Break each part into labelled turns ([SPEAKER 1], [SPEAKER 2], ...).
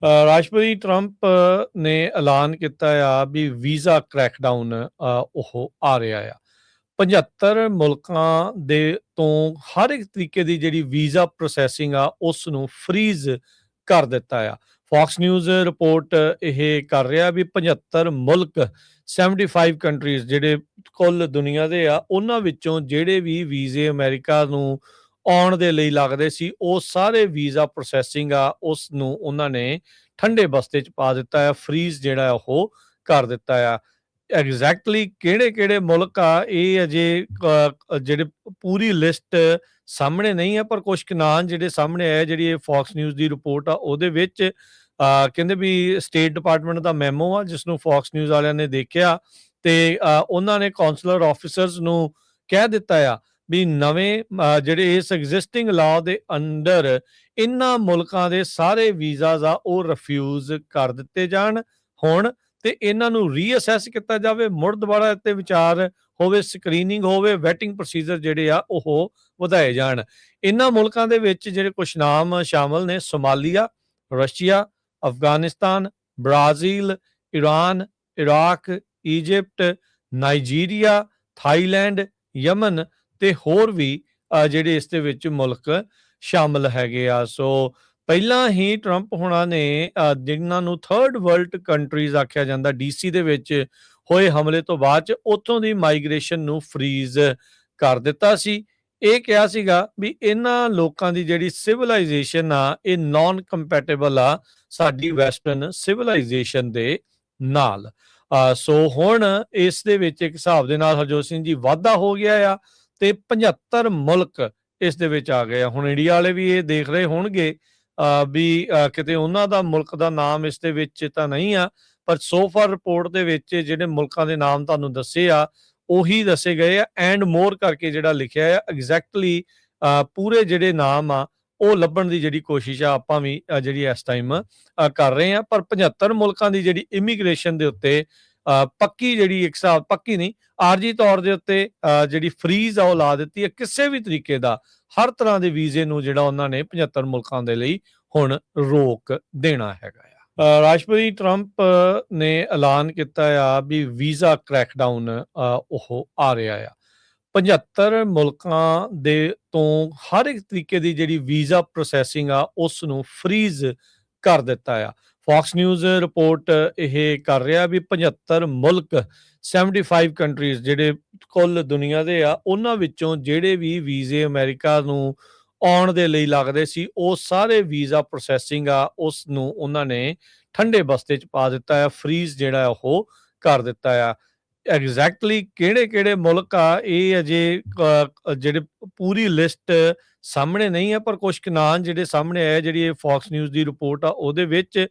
[SPEAKER 1] ਰਾਸ਼ਟਰਪਤੀ ਟਰੰਪ ਨੇ ਐਲਾਨ ਕੀਤਾ ਆ ਵੀ ਵੀਜ਼ਾ ਕ੍ਰੈਕਡਾਊਨ ਉਹ ਆ ਰਿਹਾ ਆ। 75 ਮੁਲਕਾਂ ਦੇ ਤੋਂ ਹਰ ਇੱਕ ਤਰੀਕੇ ਦੀ ਜਿਹੜੀ ਵੀਜ਼ਾ ਪ੍ਰੋਸੈਸਿੰਗ ਆ ਉਸ ਨੂੰ ਫ੍ਰੀਜ਼ ਕਰ ਦਿੱਤਾ ਆ। ਫੌਕਸ ਨਿਊਜ਼ ਰਿਪੋਰਟ ਇਹ ਕਰ ਰਿਹਾ ਵੀ 75 ਮੁਲਕ 75 ਕੰਟਰੀਜ਼ ਜਿਹੜੇ ਕੁੱਲ ਦੁਨੀਆ ਦੇ ਆ ਉਹਨਾਂ ਵਿੱਚੋਂ ਜਿਹੜੇ ਵੀ ਵੀਜ਼ੇ ਅਮਰੀਕਾ ਨੂੰ ਆਉਣ ਦੇ ਲਈ ਲੱਗਦੇ ਸੀ ਉਹ ਸਾਰੇ ਵੀਜ਼ਾ ਪ੍ਰੋਸੈਸਿੰਗ ਆ ਉਸ ਨੂੰ ਉਹਨਾਂ ਨੇ ਠੰਡੇ ਬਸਤੇ 'ਚ ਪਾ ਦਿੱਤਾ ਆ, ਫ੍ਰੀਜ਼ ਜਿਹੜਾ ਉਹ ਕਰ ਦਿੱਤਾ ਆ। ਐਗਜ਼ੈਕਟਲੀ ਕਿਹੜੇ-ਕਿਹੜੇ ਮੁਲਕ ਆ ਇਹ ਅਜੇ ਜਿਹੜੇ ਪੂਰੀ ਲਿਸਟ ਸਾਹਮਣੇ ਨਹੀਂ ਆ, ਪਰ ਕੁਛ ਕੁ ਨਾਂ ਜਿਹੜੇ ਸਾਹਮਣੇ ਆਏ, ਜਿਹੜੀ ਇਹ ਫੌਕਸ ਨਿਊਜ਼ ਦੀ ਰਿਪੋਰਟ ਆ ਉਹਦੇ ਵਿੱਚ ਕਹਿੰਦੇ ਵੀ ਸਟੇਟ ਡਿਪਾਰਟਮੈਂਟ ਦਾ ਮੈਮੋ ਆ ਜਿਸ ਨੂੰ ਫੌਕਸ ਨਿਊਜ਼ ਵਾਲਿਆਂ ਨੇ ਦੇਖਿਆ ਤੇ ਉਹਨਾਂ ਨੇ ਕਾਉਂਸਲਰ ਆਫਿਸਰਸ ਨੂੰ ਕਹਿ ਦਿੱਤਾ ਆ ਵੀ ਨਵੇਂ ਜਿਹੜੇ ਇਸ ਐਗਜ਼ਿਸਟਿੰਗ ਲਾਅ ਦੇ ਅੰਡਰ ਇਹਨਾਂ ਮੁਲਕਾਂ ਦੇ ਸਾਰੇ ਵੀਜ਼ਾਜ਼ ਆ ਉਹ ਰਿਫਿਊਜ਼ ਕਰ ਦਿੱਤੇ ਜਾਣ ਹੁਣ ਤੇ ਇਹਨਾਂ ਨੂੰ ਰੀਅਸੈਸ ਕੀਤਾ ਜਾਵੇ, ਮੁੜ ਦੁਬਾਰਾ ਇੱਥੇ ਵਿਚਾਰ ਹੋਵੇ, ਸਕਰੀਨਿੰਗ ਹੋਵੇ, ਵੈਟਿੰਗ ਪ੍ਰੋਸੀਜਰ ਜਿਹੜੇ ਆ ਉਹ ਵਧਾਏ ਜਾਣ। ਇਹਨਾਂ ਮੁਲਕਾਂ ਦੇ ਵਿੱਚ ਜਿਹੜੇ ਕੁਝ ਨਾਮ ਸ਼ਾਮਲ ਨੇ Somalia, Russia, Afghanistan, Brazil, Iran, Iraq, Egypt, Nigeria, Thailand, Yemen ਤੇ ਹੋਰ ਵੀ ਜਿਹੜੇ ਇਸ ਦੇ ਵਿੱਚ ਮੁਲਕ ਸ਼ਾਮਲ ਹੈਗੇ ਆ। ਸੋ ਪਹਿਲਾਂ ਹੀ ਟਰੰਪ ਹੋਣਾ ਨੇ ਜਿਨ੍ਹਾਂ ਨੂੰ ਥਰਡ ਵਰਲਡ ਕੰਟਰੀਜ਼ ਆਖਿਆ ਜਾਂਦਾ ਡੀਸੀ ਦੇ ਵਿੱਚ ਹੋਏ ਹਮਲੇ ਤੋਂ ਬਾਅਦ ਚ ਉੱਥੋਂ ਦੀ ਮਾਈਗ੍ਰੇਸ਼ਨ ਨੂੰ ਫ੍ਰੀਜ਼ ਕਰ ਦਿੱਤਾ ਸੀ। ਇਹ ਕਿਹਾ ਸੀਗਾ ਵੀ ਇਹਨਾਂ ਲੋਕਾਂ ਦੀ ਜਿਹੜੀ ਸਿਵਲਾਈਜੇਸ਼ਨ ਆ ਇਹ ਨਾਨ ਕੰਪੈਟੇਬਲ ਆ ਸਾਡੀ ਵੈਸਟਰਨ ਸਿਵਲਾਈਜੇਸ਼ਨ ਦੇ ਨਾਲ। ਸੋ ਹੁਣ ਇਸ ਦੇ ਵਿੱਚ ਇੱਕ ਹਿਸਾਬ ਦੇ ਨਾਲ ਹਰਜੋਤ ਸਿੰਘ ਜੀ ਵਾਧਾ ਹੋ ਗਿਆ ਆ ਤੇ 75 ਮੁਲਕ ਇਸ ਦੇ ਵਿੱਚ ਆ ਗਏ ਆ। ਹੁਣ ਇੰਡੀਆ ਵਾਲੇ ਵੀ ਇਹ ਦੇਖ ਰਹੇ ਹੋਣਗੇ ਵੀ ਕਿਤੇ ਉਹਨਾਂ ਦਾ ਮੁਲਕ ਦਾ ਨਾਮ ਇਸ ਦੇ ਵਿੱਚ ਤਾਂ ਨਹੀਂ ਆ, ਪਰ ਸੋਫਾਰ ਰਿਪੋਰਟ ਦੇ ਵਿੱਚ ਜਿਹੜੇ ਮੁਲਕਾਂ ਦੇ ਨਾਮ ਤੁਹਾਨੂੰ ਦੱਸੇ ਆ ਉਹੀ ਦੱਸੇ ਗਏ ਆ। ਐਂਡ ਮੋਰ ਕਰਕੇ ਜਿਹੜਾ ਲਿਖਿਆ ਆ ਐਗਜ਼ੈਕਟਲੀ ਪੂਰੇ ਜਿਹੜੇ ਨਾਮ ਆ ਉਹ ਲੱਭਣ ਦੀ ਜਿਹੜੀ ਕੋਸ਼ਿਸ਼ ਆ ਆਪਾਂ ਵੀ ਜਿਹੜੀ ਇਸ ਟਾਈਮ ਕਰ ਰਹੇ ਆ। ਪਰ 75 ਮੁਲਕਾਂ ਦੀ ਜਿਹੜੀ ਇਮੀਗ੍ਰੇਸ਼ਨ ਦੇ ਉੱਤੇ ਪੱਕੀ ਜਿਹੜੀ ਇੱਕ ਹਿਸਾਬ ਪੱਕੀ ਨਹੀਂ ਆਰਜੀ ਤੌਰ ਦੇ ਉੱਤੇ ਜਿਹੜੀ ਫ੍ਰੀਜ਼ ਆ ਉਹ ਲਾ ਦਿੱਤੀ ਹੈ। ਕਿਸੇ ਵੀ ਤਰੀਕੇ ਦਾ ਹਰ ਤਰ੍ਹਾਂ ਦੇ ਵੀਜ਼ੇ ਨੂੰ ਜਿਹੜਾ ਉਹਨਾਂ ਨੇ 75 ਮੁਲਕਾਂ ਦੇ ਲਈ ਹੁਣ ਰੋਕ ਦੇਣਾ ਹੈਗਾ ਆ। ਰਾਸ਼ਟਰਪਤੀ ਟਰੰਪ ਨੇ ਐਲਾਨ ਕੀਤਾ ਆ ਵੀ ਵੀਜ਼ਾ ਕ੍ਰੈਕਡਾਊਨ ਉਹ ਆ ਰਿਹਾ ਆ। 75 ਮੁਲਕਾਂ ਦੇ ਤੋਂ ਹਰ ਇੱਕ ਤਰੀਕੇ ਦੀ ਜਿਹੜੀ ਵੀਜ਼ਾ ਪ੍ਰੋਸੈਸਿੰਗ ਆ ਉਸ ਨੂੰ ਫ੍ਰੀਜ਼ ਕਰ ਦਿੱਤਾ ਆ। ਫੌਕਸ ਨਿਊਜ਼ ਰਿਪੋਰਟ ਇਹ ਕਰ ਰਿਹਾ ਵੀ 75 ਮੁਲਕ 75 ਕੰਟਰੀਜ਼ ਜਿਹੜੇ ਕੁੱਲ ਦੁਨੀਆ ਦੇ ਆ ਉਹਨਾਂ ਵਿੱਚੋਂ ਜਿਹੜੇ ਵੀ ਵੀਜ਼ੇ ਅਮਰੀਕਾ ਨੂੰ ਆਉਣ ਦੇ ਲਈ ਲੱਗਦੇ ਸੀ ਉਹ ਸਾਰੇ ਵੀਜ਼ਾ ਪ੍ਰੋਸੈਸਿੰਗ ਆ ਉਸ ਨੂੰ ਉਹਨਾਂ ਨੇ ਠੰਡੇ ਬਸਤੇ 'ਚ ਪਾ ਦਿੱਤਾ ਆ, ਫ੍ਰੀਜ਼ ਜਿਹੜਾ ਉਹ ਕਰ ਦਿੱਤਾ ਆ। ਐਗਜ਼ੈਕਟਲੀ ਕਿਹੜੇ-ਕਿਹੜੇ ਮੁਲਕ ਆ ਇਹ ਅਜੇ ਜਿਹੜੇ ਪੂਰੀ ਲਿਸਟ ਸਾਹਮਣੇ ਨਹੀਂ ਆ, ਪਰ ਕੁਛ ਕੁ ਨਾਂ ਜਿਹੜੇ ਸਾਹਮਣੇ ਆਏ, ਜਿਹੜੀ ਇਹ ਫੌਕਸ ਨਿਊਜ਼ ਦੀ ਰਿਪੋਰਟ ਆ ਉਹਦੇ ਵਿੱਚ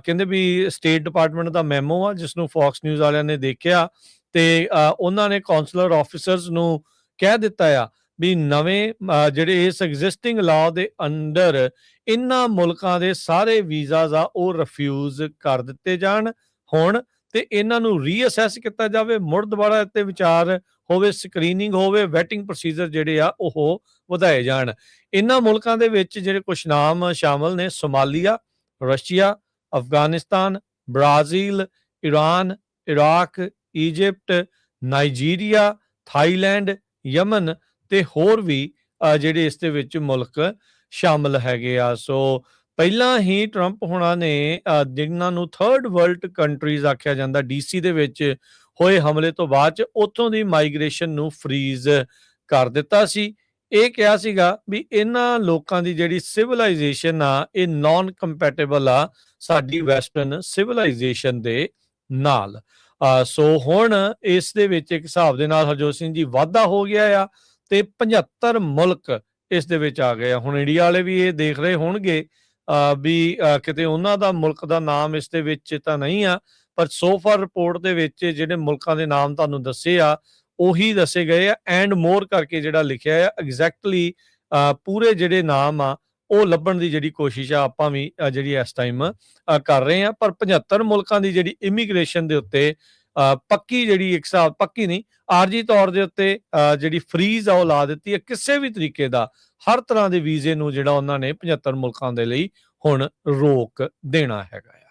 [SPEAKER 1] ਕਹਿੰਦੇ ਵੀ ਸਟੇਟ ਡਿਪਾਰਟਮੈਂਟ ਦਾ ਮੈਮੋ ਆ ਜਿਸ ਨੂੰ ਫੌਕਸ ਨਿਊਜ਼ ਵਾਲਿਆਂ ਨੇ ਦੇਖਿਆ ਤੇ ਉਹਨਾਂ ਨੇ ਕਾਉਂਸਲਰ ਆਫਿਸਰਸ ਨੂੰ ਕਹਿ ਦਿੱਤਾ ਆ ਵੀ ਨਵੇਂ ਜਿਹੜੇ ਇਸ ਐਗਜ਼ਿਸਟਿੰਗ ਲਾਅ ਦੇ ਅੰਡਰ ਇਹਨਾਂ ਮੁਲਕਾਂ ਦੇ ਸਾਰੇ ਵੀਜ਼ਾਜ਼ ਆ ਉਹ ਰਿਫਿਊਜ਼ ਕਰ ਦਿੱਤੇ ਜਾਣ ਹੁਣ ਤੇ ਇਹਨਾਂ ਨੂੰ ਰੀਅਸੈਸ ਕੀਤਾ ਜਾਵੇ, ਮੁੜ ਦੁਬਾਰਾ ਇੱਥੇ ਵਿਚਾਰ ਹੋਵੇ, ਸਕਰੀਨਿੰਗ ਹੋਵੇ, ਵੈਟਿੰਗ ਪ੍ਰੋਸੀਜਰ ਜਿਹੜੇ ਆ ਉਹ ਵਧਾਏ ਜਾਣ। ਇਹਨਾਂ ਮੁਲਕਾਂ ਦੇ ਵਿੱਚ ਜਿਹੜੇ ਕੁਝ ਨਾਮ ਸ਼ਾਮਲ ਨੇ Somalia, Russia, Afghanistan, Brazil, Iran, Iraq, Egypt, Nigeria, Thailand, Yemen ਤੇ ਹੋਰ ਵੀ ਜਿਹੜੇ ਇਸ ਦੇ ਵਿੱਚ ਮੁਲਕ ਸ਼ਾਮਲ ਹੈਗੇ ਆ। ਸੋ ਪਹਿਲਾਂ ਹੀ ਟਰੰਪ ਹੋਣਾ ਨੇ ਜਿਨ੍ਹਾਂ ਨੂੰ ਥਰਡ ਵਰਲਡ ਕੰਟਰੀਜ਼ ਆਖਿਆ ਜਾਂਦਾ ਡੀਸੀ ਦੇ ਵਿੱਚ ਹੋਏ ਹਮਲੇ ਤੋਂ ਬਾਅਦ ਚ ਉੱਥੋਂ ਦੀ ਮਾਈਗ੍ਰੇਸ਼ਨ ਨੂੰ ਫ੍ਰੀਜ਼ ਕਰ ਦਿੱਤਾ ਸੀ। ਇਹ ਕਿਹਾ ਸੀਗਾ ਵੀ ਇਹਨਾਂ ਲੋਕਾਂ ਦੀ ਜਿਹੜੀ ਸਿਵਲਾਈਜੇਸ਼ਨ ਆ ਇਹ ਨਾਨ ਕੰਪੈਟੇਬਲ ਆ ਸਾਡੀ ਵੈਸਟਰਨ ਸਿਵਲਾਈਜੇਸ਼ਨ ਦੇ ਨਾਲ। ਸੋ ਹੁਣ ਇਸ ਦੇ ਵਿੱਚ ਇੱਕ ਹਿਸਾਬ ਦੇ ਨਾਲ ਹਰਜੋਤ ਸਿੰਘ ਜੀ ਵਾਧਾ ਹੋ ਗਿਆ ਆ ਤੇ 75 ਮੁਲਕ ਇਸ ਦੇ ਵਿੱਚ ਆ ਗਏ ਆ। ਹੁਣ ਇੰਡੀਆ ਵਾਲੇ ਵੀ ਇਹ ਦੇਖ ਰਹੇ ਹੋਣਗੇ ਵੀ ਕਿਤੇ ਉਹਨਾਂ ਦਾ ਮੁਲਕ ਦਾ ਨਾਮ ਇਸ ਦੇ ਵਿੱਚ ਤਾਂ ਨਹੀਂ ਆ, ਪਰ ਸੋਫਾਰ ਰਿਪੋਰਟ ਦੇ ਵਿੱਚ ਜਿਹੜੇ ਮੁਲਕਾਂ ਦੇ ਨਾਮ ਤੁਹਾਨੂੰ ਦੱਸੇ ਆ ਉਹੀ ਦੱਸੇ ਗਏ ਆ। ਐਂਡ ਮੋਰ ਕਰਕੇ ਜਿਹੜਾ ਲਿਖਿਆ ਆ ਐਗਜ਼ੈਕਟਲੀ ਪੂਰੇ ਜਿਹੜੇ ਨਾਮ ਆ ਉਹ ਲੱਭਣ ਦੀ ਜਿਹੜੀ ਕੋਸ਼ਿਸ਼ ਆ ਆਪਾਂ ਵੀ ਜਿਹੜੀ ਇਸ ਟਾਈਮ ਕਰ ਰਹੇ ਆ। ਪਰ 75 ਮੁਲਕਾਂ ਦੀ ਜਿਹੜੀ ਇਮੀਗ੍ਰੇਸ਼ਨ ਦੇ ਉੱਤੇ ਪੱਕੀ ਜਿਹੜੀ ਇੱਕ ਹਿਸਾਬ ਪੱਕੀ ਨਹੀਂ ਆਰਜੀ ਤੌਰ ਦੇ ਉੱਤੇ ਜਿਹੜੀ ਫ੍ਰੀਜ਼ ਆ ਉਹ ਲਾ ਦਿੱਤੀ ਹੈ। ਕਿਸੇ ਵੀ ਤਰੀਕੇ ਦਾ ਹਰ ਤਰ੍ਹਾਂ ਦੇ ਵੀਜ਼ੇ ਨੂੰ ਜਿਹੜਾ ਉਹਨਾਂ ਨੇ 75 ਮੁਲਕਾਂ ਦੇ ਲਈ ਹੁਣ ਰੋਕ ਦੇਣਾ ਹੈਗਾ ਆ।